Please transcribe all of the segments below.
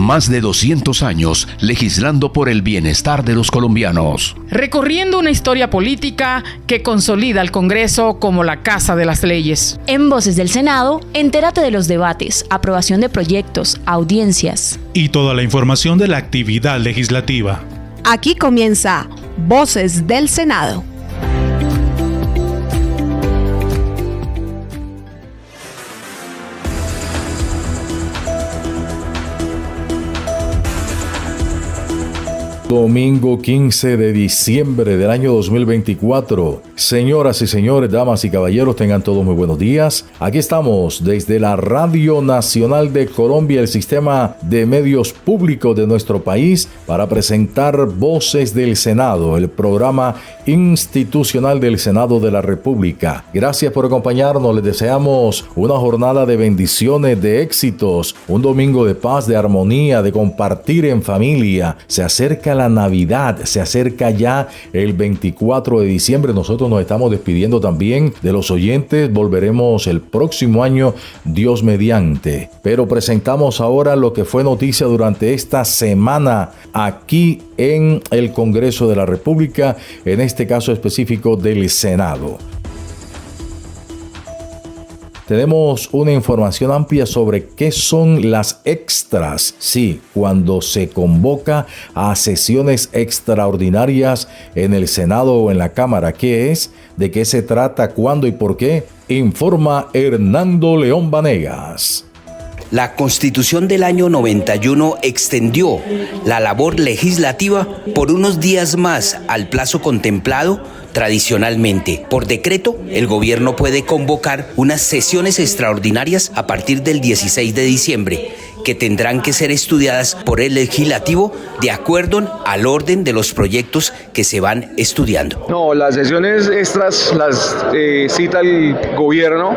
Más de 200 años legislando por el bienestar de los colombianos. Recorriendo una historia política que consolida al Congreso como la casa de las leyes. En Voces del Senado, entérate de los debates, aprobación de proyectos, audiencias. Y toda la información de la actividad legislativa. Aquí comienza Voces del Senado. Domingo 15 de diciembre del año 2024. Señoras y señores, damas y caballeros, tengan todos muy buenos días. Aquí estamos desde la Radio Nacional de Colombia, el sistema de medios públicos de nuestro país, para presentar Voces del Senado, el programa institucional del Senado de la República. Gracias por acompañarnos. Les deseamos una jornada de bendiciones, de éxitos, un domingo de paz, de armonía, de compartir en familia. Se acerca la Navidad, se acerca ya el 24 de diciembre. Nosotros nos estamos despidiendo también de los oyentes. Volveremos el próximo año, Dios mediante. Pero presentamos ahora lo que fue noticia durante esta semana aquí en el Congreso de la República, en este caso específico del Senado. Tenemos una información amplia sobre qué son las extras. Sí, cuando se convoca a sesiones extraordinarias en el Senado o en la Cámara. ¿Qué es? ¿De qué se trata? ¿Cuándo y por qué? Informa Hernando León Vanegas. La Constitución del año 91 extendió la labor legislativa por unos días más al plazo contemplado tradicionalmente. Por decreto, el gobierno puede convocar unas sesiones extraordinarias a partir del 16 de diciembre, que tendrán que ser estudiadas por el legislativo de acuerdo al orden de los proyectos que se van estudiando. No, las sesiones extras las cita el gobierno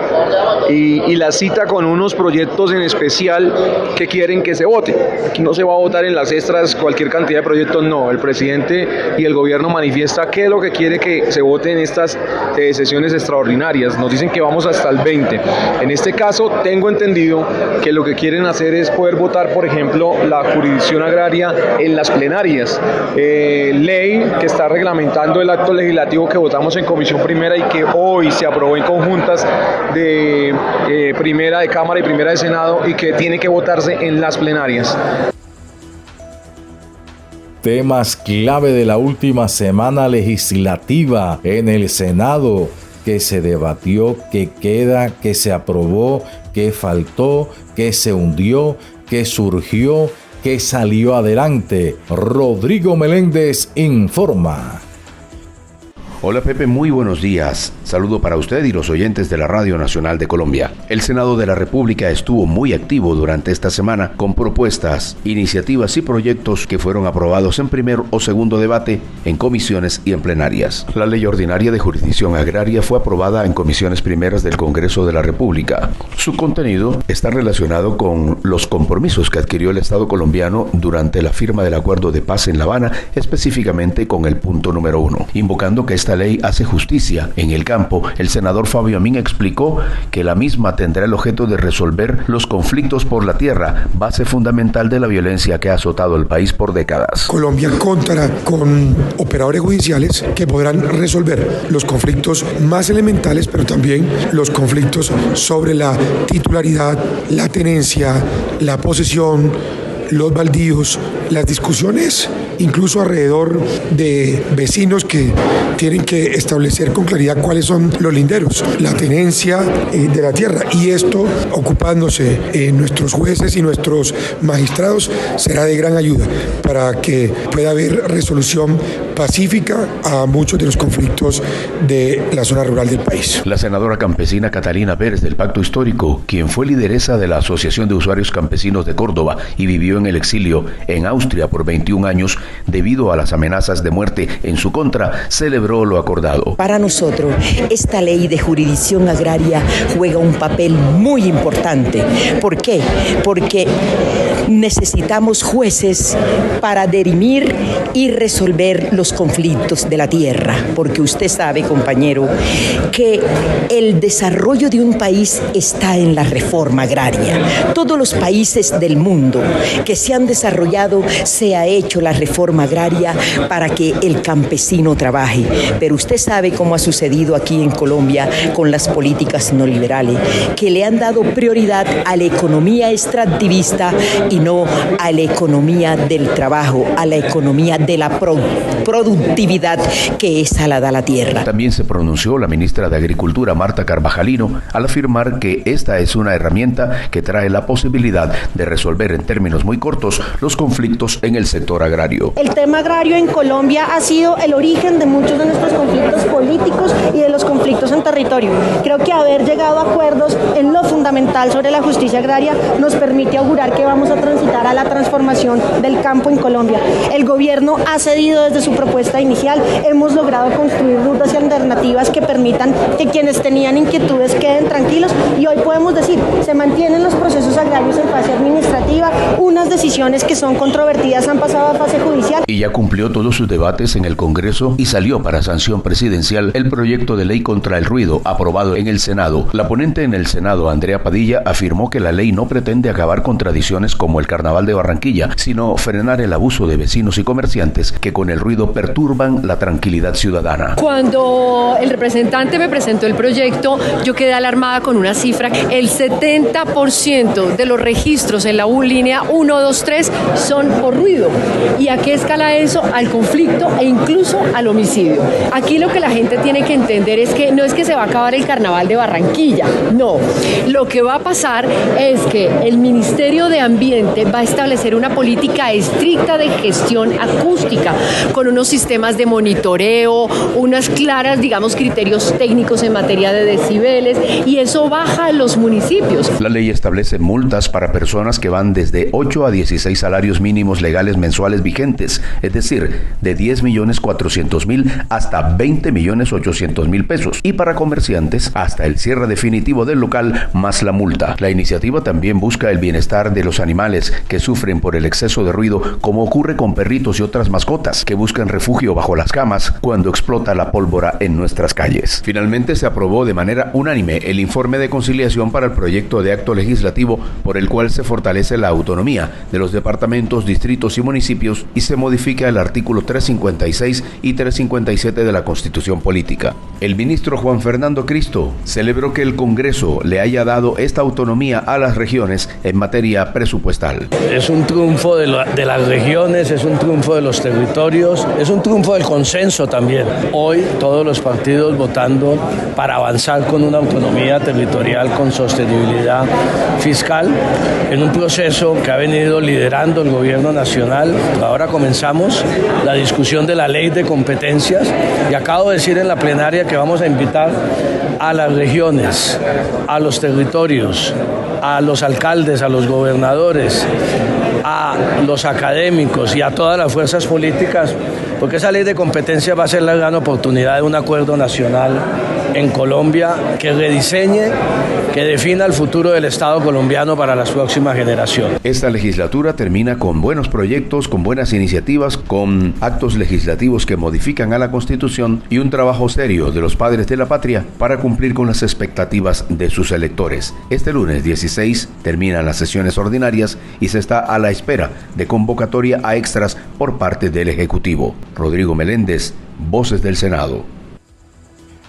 y las cita con unos proyectos en especial que quieren que se vote. Aquí no se va a votar en las extras cualquier cantidad de proyectos, no. El presidente y el gobierno manifiesta qué es lo que quiere que se vote en estas sesiones extraordinarias. Nos dicen que vamos hasta el 20. En este caso, tengo entendido que lo que quieren hacer es poder votar, por ejemplo, la jurisdicción agraria en las plenarias. Ley que está reglamentando el acto legislativo que votamos en Comisión Primera y que hoy se aprobó en conjuntas de Primera de Cámara y Primera de Senado y que tiene que votarse en las plenarias. Temas clave de la última semana legislativa en el Senado, que se debatió, que queda, que se aprobó, que faltó, que se hundió, que surgió, que salió adelante. Rodrigo Meléndez informa. Hola Pepe, muy buenos días. Saludo para usted y los oyentes de la Radio Nacional de Colombia. El Senado de la República estuvo muy activo durante esta semana con propuestas, iniciativas y proyectos que fueron aprobados en primer o segundo debate en comisiones y en plenarias. La Ley Ordinaria de Jurisdicción Agraria fue aprobada en comisiones primeras del Congreso de la República. Su contenido está relacionado con los compromisos que adquirió el Estado colombiano durante la firma del Acuerdo de Paz en La Habana, específicamente con el punto número 1, invocando que esta ley hace justicia en el campo. El senador Fabio Amin explicó que la misma tendrá el objeto de resolver los conflictos por la tierra, base fundamental de la violencia que ha azotado el país por décadas. Colombia contará con operadores judiciales que podrán resolver los conflictos más elementales, pero también los conflictos sobre la titularidad, la tenencia, la posesión, los baldíos, las discusiones incluso alrededor de vecinos que tienen que establecer con claridad cuáles son los linderos, la tenencia de la tierra, y esto, ocupándose nuestros jueces y nuestros magistrados, será de gran ayuda para que pueda haber resolución pacífica a muchos de los conflictos de la zona rural del país. La senadora campesina Catalina Pérez del Pacto Histórico, quien fue lideresa de la Asociación de Usuarios Campesinos de Córdoba y vivió en el exilio en Austria por 21 años debido a las amenazas de muerte en su contra, celebró lo acordado. Para nosotros, esta ley de jurisdicción agraria juega un papel muy importante. ¿Por qué? Porque necesitamos jueces para dirimir y resolver los conflictos de la tierra, porque usted sabe, compañero, que el desarrollo de un país está en la reforma agraria. Todos los países del mundo que se han desarrollado se ha hecho la reforma agraria para que el campesino trabaje, pero usted sabe cómo ha sucedido aquí en Colombia con las políticas neoliberales, que le han dado prioridad a la economía extractivista y no a la economía del trabajo, a la economía de la productividad que esa la da la tierra. También se pronunció la ministra de Agricultura, Marta Carvajalino, al afirmar que esta es una herramienta que trae la posibilidad de resolver en términos muy cortos los conflictos en el sector agrario. El tema agrario en Colombia ha sido el origen de muchos de nuestros conflictos políticos y de los conflictos en territorio. Creo que haber llegado a acuerdos en lo fundamental sobre la justicia agraria nos permite augurar que vamos a transitar a la transformación del campo en Colombia. El gobierno ha cedido desde su propuesta inicial, hemos logrado construir rutas y alternativas que permitan que quienes tenían inquietudes queden tranquilos y hoy podemos decir, se mantienen los procesos agrarios en fase administrativa, unas decisiones que son controvertidas han pasado a fase judicial. Y ya cumplió todos sus debates en el Congreso y salió para sanción presidencial el proyecto de ley contra el ruido aprobado en el Senado. La ponente en el Senado, Andrea Padilla, afirmó que la ley no pretende acabar con tradiciones como el Carnaval de Barranquilla, sino frenar el abuso de vecinos y comerciantes que con el ruido perturban la tranquilidad ciudadana. Cuando el representante me presentó el proyecto, yo quedé alarmada con una cifra. El 70% de los registros en la línea 123 son por ruido. ¿Y a qué escala eso? Al conflicto e incluso al homicidio. Aquí lo que la gente tiene que entender es que no es que se va a acabar el Carnaval de Barranquilla, no. Lo que va a pasar es que el Ministerio de Ambiente va a establecer una política estricta de gestión acústica con unos sistemas de monitoreo, unas claras, criterios técnicos en materia de decibeles, y eso baja a los municipios. La ley establece multas para personas que van desde 8 a 16 salarios mínimos legales mensuales vigentes, es decir, de 10.400.000 hasta 20.800.000 pesos, y para comerciantes hasta el cierre definitivo del local más la multa. La iniciativa también busca el bienestar de los animales que sufren por el exceso de ruido, como ocurre con perritos y otras mascotas que buscan refugio bajo las camas cuando explota la pólvora en nuestras calles. Finalmente se aprobó de manera unánime el informe de conciliación para el proyecto de acto legislativo por el cual se fortalece la autonomía de los departamentos, distritos y municipios y se modifica el artículo 356 y 357 de la Constitución Política. El ministro Juan Fernando Cristo celebró que el Congreso le haya dado esta autonomía a las regiones en materia presupuestal. Es un triunfo de las regiones, es un triunfo de los territorios, es un triunfo del consenso también. Hoy todos los partidos votando para avanzar con una autonomía territorial con sostenibilidad fiscal en un proceso que ha venido liderando el gobierno nacional. Ahora comenzamos la discusión de la ley de competencias y acabo de decir en la plenaria que vamos a invitar a las regiones, a los territorios, a los alcaldes, a los gobernadores, a los académicos y a todas las fuerzas políticas, porque esa ley de competencia va a ser la gran oportunidad de un acuerdo nacional en Colombia que rediseñe, que defina el futuro del Estado colombiano para las próximas generaciones. Esta legislatura termina con buenos proyectos, con buenas iniciativas, con actos legislativos que modifican a la Constitución y un trabajo serio de los padres de la patria para cumplir con las expectativas de sus electores. Este lunes 16 terminan las sesiones ordinarias y se está a la espera de convocatoria a extras por parte del Ejecutivo. Rodrigo Meléndez, Voces del Senado.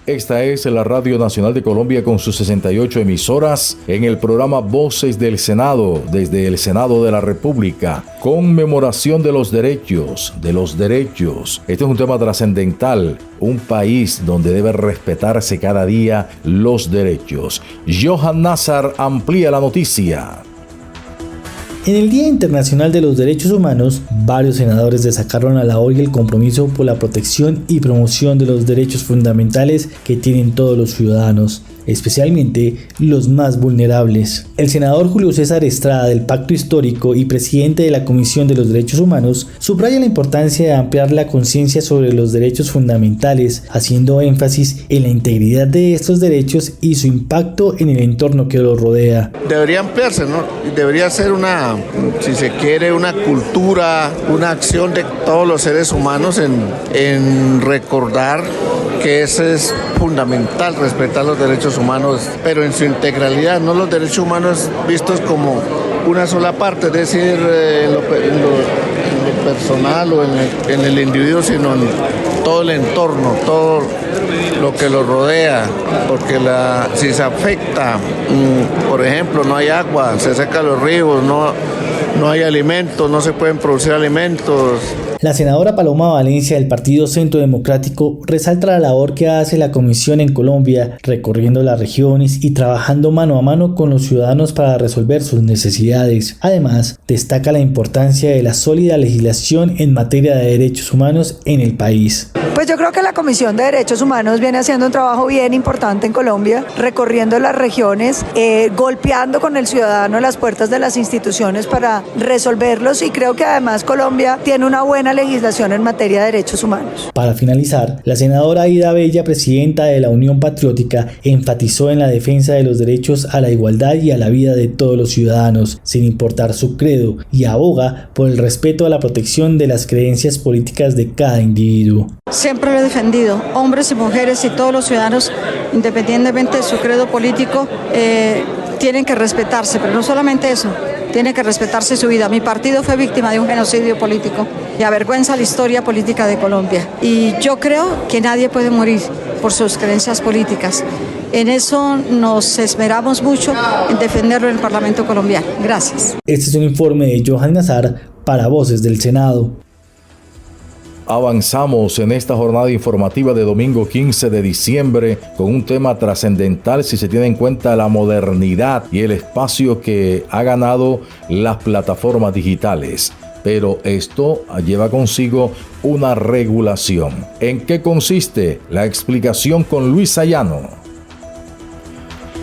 Esta es la Radio Nacional de Colombia con sus 68 emisoras en el programa Voces del Senado, desde el Senado de la República. Conmemoración de los derechos, Este es un tema trascendental, un país donde debe respetarse cada día los derechos. Johan Nazar amplía la noticia. En el Día Internacional de los Derechos Humanos, varios senadores destacaron la labor y el compromiso por la protección y promoción de los derechos fundamentales que tienen todos los ciudadanos. especialmente los más vulnerables. El senador Julio César Estrada del Pacto Histórico y presidente de la Comisión de los Derechos Humanos subraya la importancia de ampliar la conciencia sobre los derechos fundamentales, haciendo énfasis en la integridad de estos derechos y su impacto en el entorno que los rodea. Debería ampliarse, ¿no? Debería ser una, si se quiere, una cultura, una acción de todos los seres humanos en recordar que eso es fundamental, respetar los derechos humanos, pero en su integralidad, no los derechos humanos vistos como una sola parte, es decir, en lo personal o en el individuo, sino en todo el entorno, todo lo que lo rodea, porque si se afecta, por ejemplo, no hay agua, se secan los ríos, no hay alimentos, no se pueden producir alimentos. La senadora Paloma Valencia del Partido Centro Democrático resalta la labor que hace la Comisión en Colombia, recorriendo las regiones y trabajando mano a mano con los ciudadanos para resolver sus necesidades. Además, destaca la importancia de la sólida legislación en materia de derechos humanos en el país. Pues yo creo que la Comisión de Derechos Humanos viene haciendo un trabajo bien importante en Colombia, recorriendo las regiones, golpeando con el ciudadano las puertas de las instituciones para resolverlos, y creo que además Colombia tiene una buena legislación en materia de derechos humanos. Para finalizar, la senadora Aida Bella, presidenta de la Unión Patriótica, enfatizó en la defensa de los derechos a la igualdad y a la vida de todos los ciudadanos, sin importar su credo, y aboga por el respeto a la protección de las creencias políticas de cada individuo. Siempre lo he defendido, hombres y mujeres y todos los ciudadanos, independientemente de su credo político, tienen que respetarse, pero no solamente eso, tiene que respetarse su vida. Mi partido fue víctima de un genocidio político y avergüenza la historia política de Colombia. Y yo creo que nadie puede morir por sus creencias políticas. En eso nos esmeramos mucho en defenderlo en el Parlamento colombiano. Gracias. Este es un informe de Johan Nazar para Voces del Senado. Avanzamos en esta jornada informativa de domingo 15 de diciembre con un tema trascendental si se tiene en cuenta la modernidad y el espacio que ha ganado las plataformas digitales. Pero esto lleva consigo una regulación. ¿En qué consiste? La explicación con Luis Sayano.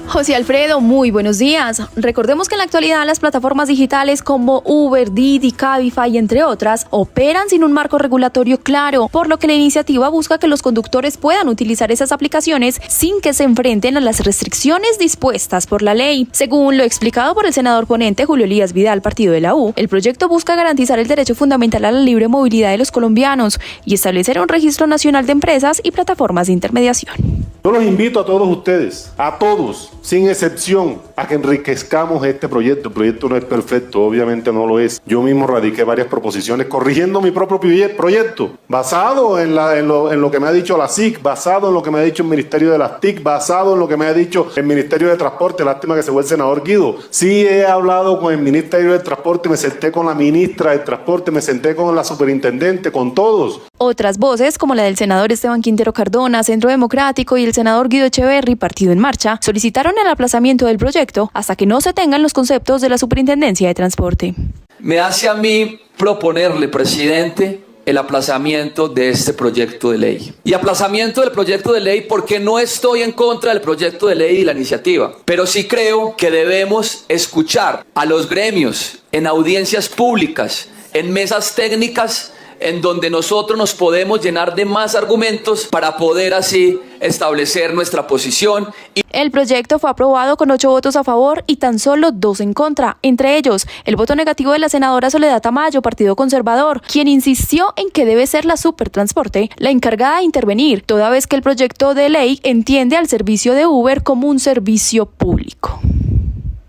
José Alfredo, muy buenos días. Recordemos que en la actualidad las plataformas digitales como Uber, Didi, Cabify, entre otras, operan sin un marco regulatorio claro, por lo que la iniciativa busca que los conductores puedan utilizar esas aplicaciones sin que se enfrenten a las restricciones dispuestas por la ley. Según lo explicado por el senador ponente Julio Elías Vidal, partido de la U, el proyecto busca garantizar el derecho fundamental a la libre movilidad de los colombianos y establecer un registro nacional de empresas y plataformas de intermediación. Yo los invito a todos ustedes, a todos, sin excepción, a que enriquezcamos este proyecto. El proyecto no es perfecto, obviamente no lo es. Yo mismo radiqué varias proposiciones corrigiendo mi propio proyecto, basado en lo que me ha dicho la SIC, basado en lo que me ha dicho el Ministerio de las TIC, basado en lo que me ha dicho el Ministerio de Transporte. Lástima que se fue el senador Guido. Sí he hablado con el Ministerio de Transporte, me senté con la ministra de Transporte, me senté con la superintendente, con todos. Otras voces, como la del senador Esteban Quintero Cardona, Centro Democrático, y el senador Guido Echeverry, Partido en Marcha, solicitaron el aplazamiento del proyecto hasta que no se tengan los conceptos de la Superintendencia de Transporte. Me hace a mí proponerle, presidente, el aplazamiento de este proyecto de ley. Y aplazamiento del proyecto de ley porque no estoy en contra del proyecto de ley y la iniciativa, pero sí creo que debemos escuchar a los gremios en audiencias públicas, en mesas técnicas, en donde nosotros nos podemos llenar de más argumentos para poder así establecer nuestra posición. El proyecto fue aprobado con 8 votos a favor y tan solo 2 en contra, entre ellos el voto negativo de la senadora Soledad Tamayo, Partido Conservador, quien insistió en que debe ser la Supertransporte la encargada de intervenir, toda vez que el proyecto de ley entiende al servicio de Uber como un servicio público.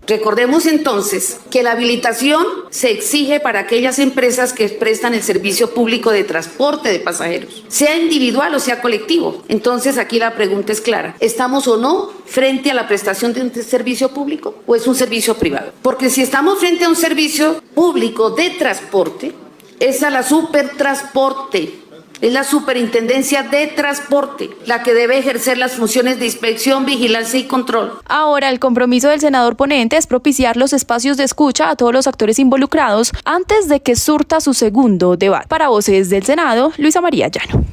Recordemos entonces que la habilitación se exige para aquellas empresas que prestan el servicio público de transporte de pasajeros, sea individual o sea colectivo. Entonces aquí la pregunta es clara: ¿estamos o no frente a la prestación de un servicio público o es un servicio privado? Porque si estamos frente a un servicio público de transporte, es a la Supertransporte. Es la Superintendencia de Transporte la que debe ejercer las funciones de inspección, vigilancia y control. Ahora, el compromiso del senador ponente es propiciar los espacios de escucha a todos los actores involucrados antes de que surta su segundo debate. Para Voces del Senado, Luisa María Llano.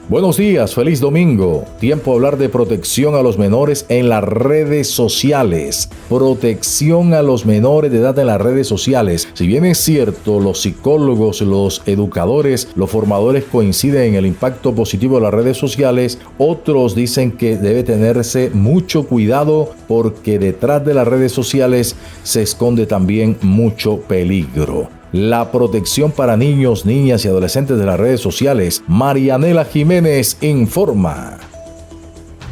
Buenos días, feliz domingo. Tiempo de hablar de protección a los menores en las redes sociales. Protección a los menores de edad en las redes sociales. Si bien es cierto, los psicólogos, los educadores, los formadores coinciden en el impacto positivo de las redes sociales, otros dicen que debe tenerse mucho cuidado porque detrás de las redes sociales se esconde también mucho peligro. La protección para niños, niñas y adolescentes de las redes sociales. Marianela Jiménez informa.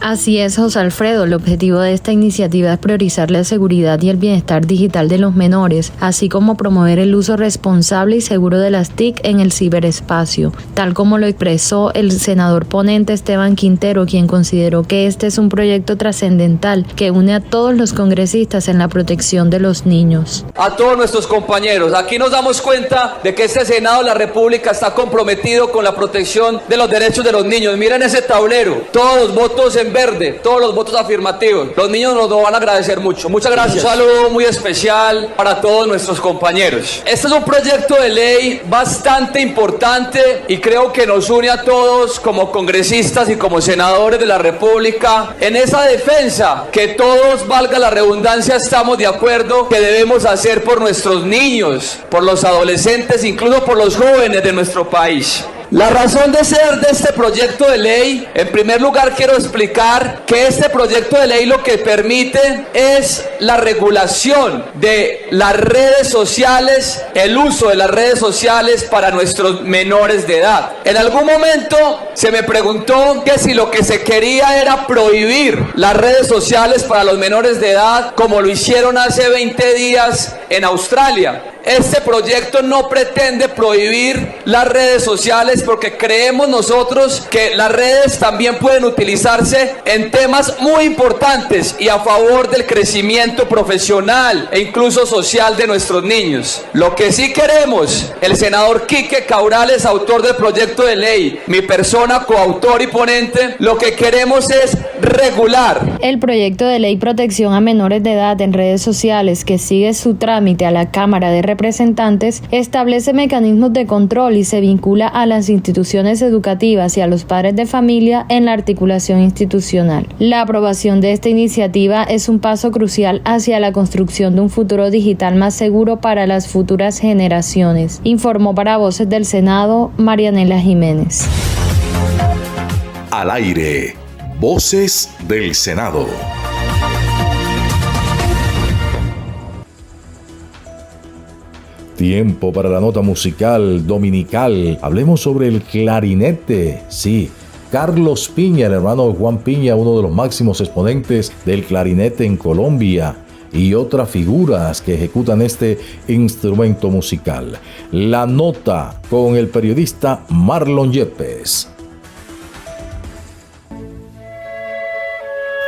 Así es, José Alfredo. El objetivo de esta iniciativa es priorizar la seguridad y el bienestar digital de los menores, así como promover el uso responsable y seguro de las TIC en el ciberespacio, tal como lo expresó el senador ponente Esteban Quintero, quien consideró que este es un proyecto trascendental que une a todos los congresistas en la protección de los niños. A todos nuestros compañeros, aquí nos damos cuenta de que este Senado de la República está comprometido con la protección de los derechos de los niños. Miren ese tablero, todos los votos en verde, todos los votos afirmativos. Los niños nos lo van a agradecer mucho. Muchas gracias. Un saludo muy especial para todos nuestros compañeros. Este es un proyecto de ley bastante importante y creo que nos une a todos como congresistas y como senadores de la República en esa defensa que todos, valga la redundancia, estamos de acuerdo que debemos hacer por nuestros niños, por los adolescentes, incluso por los jóvenes de nuestro país. La razón de ser de este proyecto de ley, en primer lugar quiero explicar que este proyecto de ley lo que permite es la regulación de las redes sociales, el uso de las redes sociales para nuestros menores de edad. En algún momento se me preguntó que si lo que se quería era prohibir las redes sociales para los menores de edad, como lo hicieron hace 20 días en Australia. Este proyecto no pretende prohibir las redes sociales porque creemos nosotros que las redes también pueden utilizarse en temas muy importantes y a favor del crecimiento profesional e incluso social de nuestros niños. Lo que sí queremos, el senador Quique Caurales, autor del proyecto de ley, mi persona coautor y ponente, lo que queremos es regular. El proyecto de ley protección a menores de edad en redes sociales, que sigue su trámite a la Cámara de Representantes, establece mecanismos de control y se vincula a las instituciones educativas y a los padres de familia en la articulación institucional. La aprobación de esta iniciativa es un paso crucial hacia la construcción de un futuro digital más seguro para las futuras generaciones, informó para Voces del Senado Marianela Jiménez. Al aire, Voces del Senado. Tiempo para la nota musical dominical. Hablemos sobre el clarinete. Sí, Carlos Piña, el hermano de Juan Piña, uno de los máximos exponentes del clarinete en Colombia, y otras figuras que ejecutan este instrumento musical. La nota con el periodista Marlon Yepes.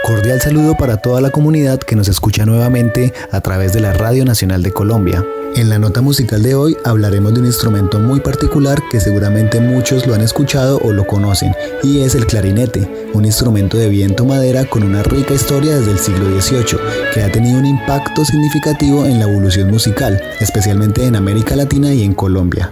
Cordial saludo para toda la comunidad que nos escucha nuevamente a través de la Radio Nacional de Colombia. En la nota musical de hoy hablaremos de un instrumento muy particular que seguramente muchos lo han escuchado o lo conocen, y es el clarinete, un instrumento de viento madera con una rica historia desde el siglo XVIII, que ha tenido un impacto significativo en la evolución musical, especialmente en América Latina y en Colombia.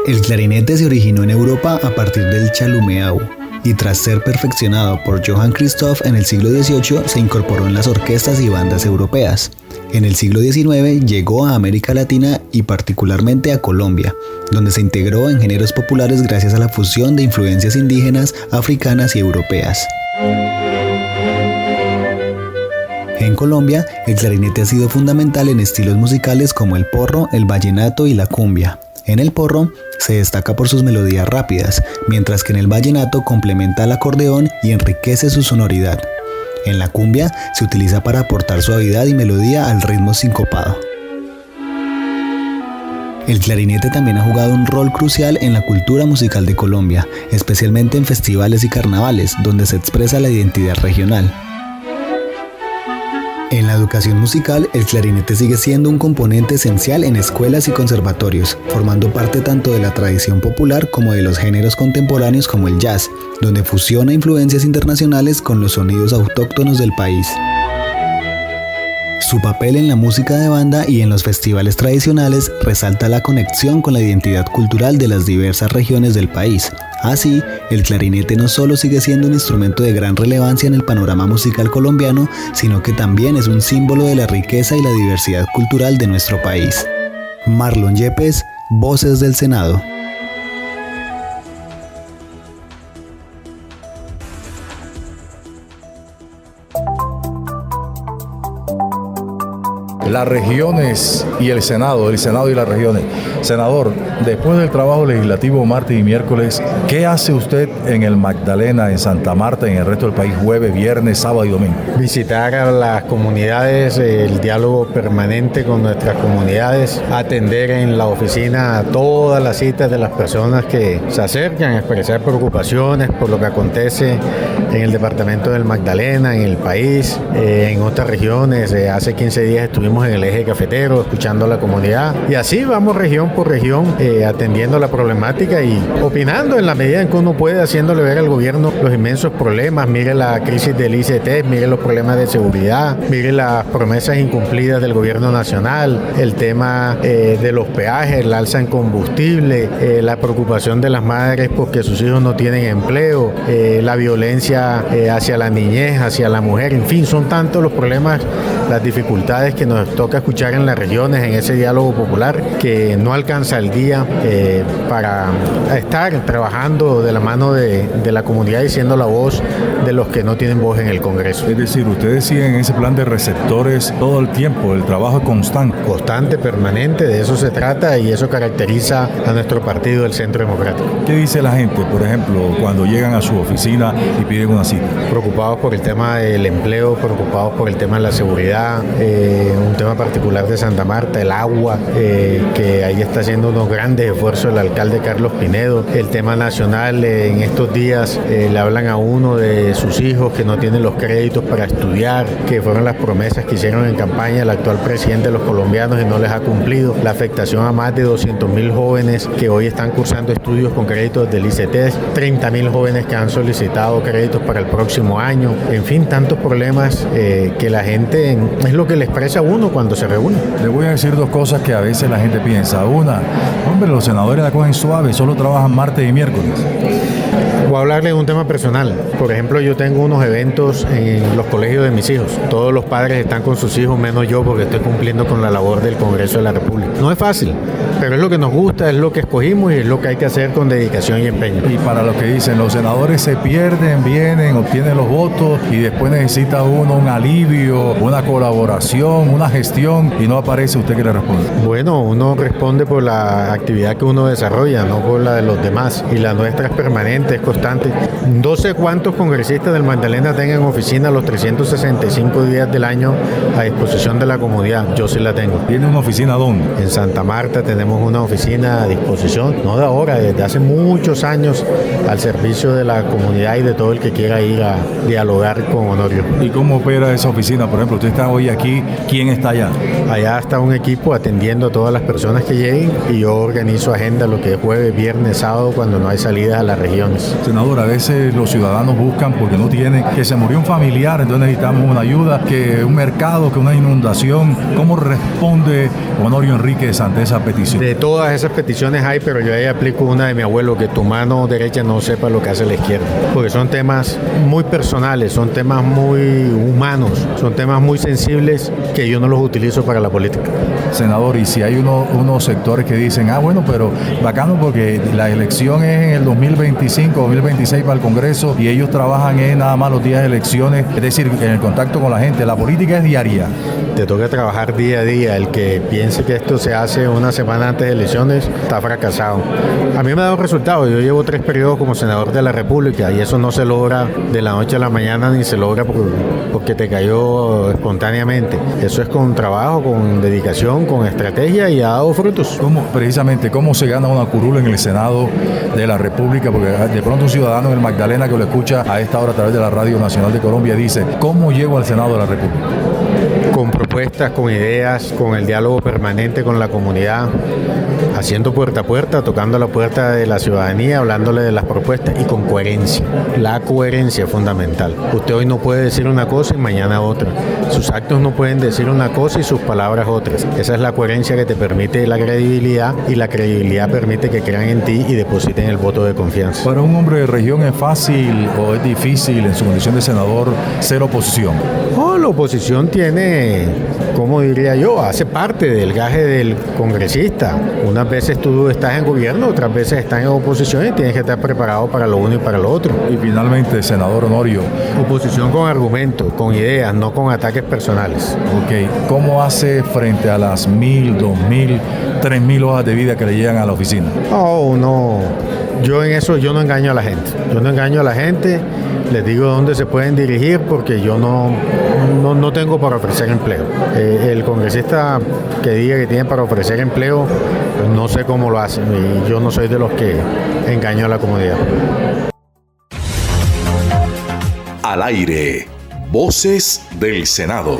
El clarinete se originó en Europa a partir del chalumeau, y tras ser perfeccionado por Johann Christoph en el siglo XVIII, se incorporó en las orquestas y bandas europeas. En el siglo XIX llegó a América Latina y particularmente a Colombia, donde se integró en géneros populares gracias a la fusión de influencias indígenas, africanas y europeas. En Colombia, el clarinete ha sido fundamental en estilos musicales como el porro, el vallenato y la cumbia. En el porro se destaca por sus melodías rápidas, mientras que en el vallenato complementa el acordeón y enriquece su sonoridad. En la cumbia se utiliza para aportar suavidad y melodía al ritmo sincopado. El clarinete también ha jugado un rol crucial en la cultura musical de Colombia, especialmente en festivales y carnavales, donde se expresa la identidad regional. En la educación musical, el clarinete sigue siendo un componente esencial en escuelas y conservatorios, formando parte tanto de la tradición popular como de los géneros contemporáneos como el jazz, donde fusiona influencias internacionales con los sonidos autóctonos del país. Su papel en la música de banda y en los festivales tradicionales resalta la conexión con la identidad cultural de las diversas regiones del país. Así, el clarinete no solo sigue siendo un instrumento de gran relevancia en el panorama musical colombiano, sino que también es un símbolo de la riqueza y la diversidad cultural de nuestro país. Marlon Yepes, Voces del Senado. Las regiones y el Senado y las regiones. Senador, después del trabajo legislativo martes y miércoles, ¿qué hace usted en el Magdalena, en Santa Marta y en el resto del país, jueves, viernes, sábado y domingo? Visitar a las comunidades, el diálogo permanente con nuestras comunidades, atender en la oficina todas las citas de las personas que se acercan, expresar preocupaciones por lo que acontece en el departamento del Magdalena, en el país, en otras regiones. Hace 15 días estuvimos en el eje cafetero, escuchando a la comunidad, y así vamos región por región, atendiendo la problemática y opinando en la medida en que uno puede, haciéndole ver al gobierno los inmensos problemas. Mire la crisis del ICT, mire los problemas de seguridad, mire las promesas incumplidas del gobierno nacional, el tema de los peajes, el alza en combustible, la preocupación de las madres porque sus hijos no tienen empleo, la violencia hacia la niñez, hacia la mujer, en fin, son tantos los problemas, las dificultades que nos toca escuchar en las regiones, en ese diálogo popular, que no alcanza el día para estar trabajando de la mano de la comunidad y siendo la voz de los que no tienen voz en el Congreso. Es decir, ustedes siguen en ese plan de receptores todo el tiempo, el trabajo es constante. Constante, permanente, de eso se trata y eso caracteriza a nuestro partido, el Centro Democrático. ¿Qué dice la gente, por ejemplo, cuando llegan a su oficina y piden una cita? Preocupados por el tema del empleo, preocupados por el tema de la seguridad, un tema particular de Santa Marta, el agua, que ahí está haciendo unos grandes esfuerzos el alcalde Carlos Pinedo. El tema nacional, en estos días le hablan a uno de sus hijos que no tienen los créditos para estudiar, que fueron las promesas que hicieron en campaña el actual presidente de los colombianos y no les ha cumplido. La afectación a más de 200.000 jóvenes que hoy están cursando estudios con créditos del ICT, 30.000 jóvenes que han solicitado créditos para el próximo año. En fin, tantos problemas que la gente, es lo que le expresa a uno cuando se reúne. Le voy a decir dos cosas que a veces la gente piensa. Una, hombre, los senadores la cogen suave, solo trabajan martes y miércoles. Voy a hablarle de un tema personal. Por ejemplo, yo tengo unos eventos en los colegios de mis hijos. Todos los padres están con sus hijos, menos yo, porque estoy cumpliendo con la labor del Congreso de la República. No es fácil, pero es lo que nos gusta, es lo que escogimos y es lo que hay que hacer con dedicación y empeño. Y para los que dicen, los senadores se pierden, vienen, obtienen los votos y después necesita uno un alivio, una colaboración, una gestión y no aparece, ¿usted qué le responde? Bueno, uno responde por la actividad que uno desarrolla, no por la de los demás. Y la nuestra es permanente, es constante. No sé cuántos congresistas del Magdalena tengan oficina los 365 días del año a disposición de la comunidad. Yo sí la tengo. ¿Tiene una oficina dónde? En Santa Marta tenemos una oficina a disposición, no de ahora, desde hace muchos años, al servicio de la comunidad y de todo el que quiera ir a dialogar con Honorio. ¿Y cómo opera esa oficina? Por ejemplo, usted está hoy aquí, ¿quién está allá? Allá está un equipo atendiendo a todas las personas que lleguen y yo organizo agenda lo que es jueves, viernes, sábado, cuando no hay salidas a las regiones. Senador, a veces los ciudadanos buscan porque no tienen, que se murió un familiar, entonces necesitamos una ayuda, que un mercado, que una inundación. ¿Cómo responde Honorio Enríquez ante esa petición? De todas esas peticiones hay, pero yo ahí aplico una de mi abuelo, que tu mano derecha no sepa lo que hace la izquierda, porque son temas muy personales, son temas muy humanos, son temas muy sensibles que yo no los utilizo para la política. Senador, y si hay unos sectores que dicen, bueno, pero bacano porque la elección es en el 2025, 2026 para el Congreso y ellos trabajan nada más los días de elecciones, es decir, en el contacto con la gente, la política es diaria. Te toca trabajar día a día. El que piense que esto se hace una semana antes de elecciones está fracasado. A mí me ha dado resultados. Yo llevo 3 periodos como senador de la República y eso no se logra de la noche a la mañana ni se logra porque te cayó espontáneamente. Eso es con trabajo, con dedicación, con estrategia y ha dado frutos. ¿Cómo se gana una curula en el Senado de la República? Porque de pronto un ciudadano en el Magdalena que lo escucha a esta hora a través de la Radio Nacional de Colombia dice, ¿cómo llego al Senado de la República? con propuestas, con ideas, con el diálogo permanente con la comunidad, haciendo puerta a puerta, tocando la puerta de la ciudadanía, hablándole de las propuestas y con coherencia. La coherencia es fundamental. Usted hoy no puede decir una cosa y mañana otra. Sus actos no pueden decir una cosa y sus palabras otras. Esa es la coherencia que te permite la credibilidad, y la credibilidad permite que crean en ti y depositen el voto de confianza. ¿Para un hombre de región es fácil o es difícil en su condición de senador ser oposición? Oh, la oposición tiene, ¿cómo diría yo? Hace parte del gaje del congresista. Unas veces tú estás en gobierno, otras veces estás en oposición y tienes que estar preparado para lo uno y para lo otro. Y finalmente, senador Honorio. Oposición con argumentos, con ideas, no con ataques personales. Ok, ¿cómo hace frente a las 1.000, 2.000, 3.000 hojas de vida que le llegan a la oficina? Oh, no. Yo en eso yo no engaño a la gente. Yo no engaño a la gente, les digo dónde se pueden dirigir porque yo no tengo para ofrecer empleo. El congresista que diga que tiene para ofrecer empleo, pues no sé cómo lo hacen y yo no soy de los que engaño a la comunidad. Al aire, Voces del Senado.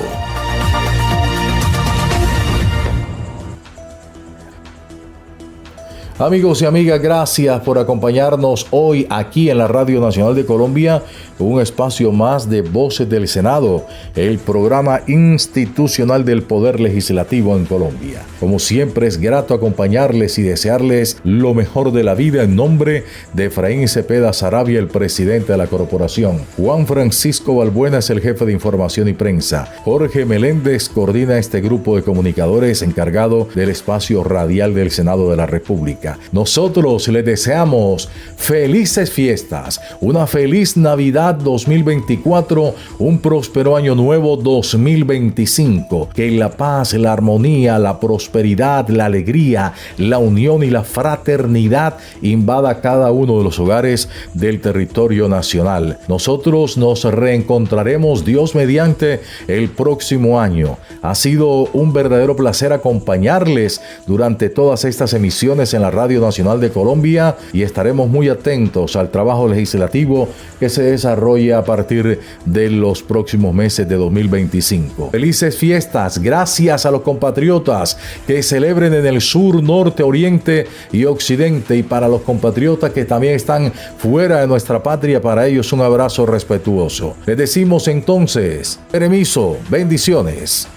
Amigos y amigas, gracias por acompañarnos hoy aquí en la Radio Nacional de Colombia, un espacio más de Voces del Senado, el programa institucional del Poder Legislativo en Colombia. Como siempre, es grato acompañarles y desearles lo mejor de la vida en nombre de Efraín Cepeda Saravia, el presidente de la corporación. Juan Francisco Balbuena es el jefe de información y prensa. Jorge Meléndez coordina este grupo de comunicadores encargado del espacio radial del Senado de la República. Nosotros les deseamos felices fiestas, una feliz Navidad 2024, un próspero año nuevo 2025, que la paz, la armonía, la prosperidad, la alegría, la unión y la fraternidad invada cada uno de los hogares del territorio nacional. Nosotros nos reencontraremos, Dios mediante, el próximo año. Ha sido un verdadero placer acompañarles durante todas estas emisiones en la Radio Nacional de Colombia y estaremos muy atentos al trabajo legislativo que se desarrolla a partir de los próximos meses de 2025. Felices fiestas, gracias a los compatriotas que celebren en el sur, norte, oriente y occidente, y para los compatriotas que también están fuera de nuestra patria, para ellos un abrazo respetuoso. Les decimos entonces, permiso, bendiciones.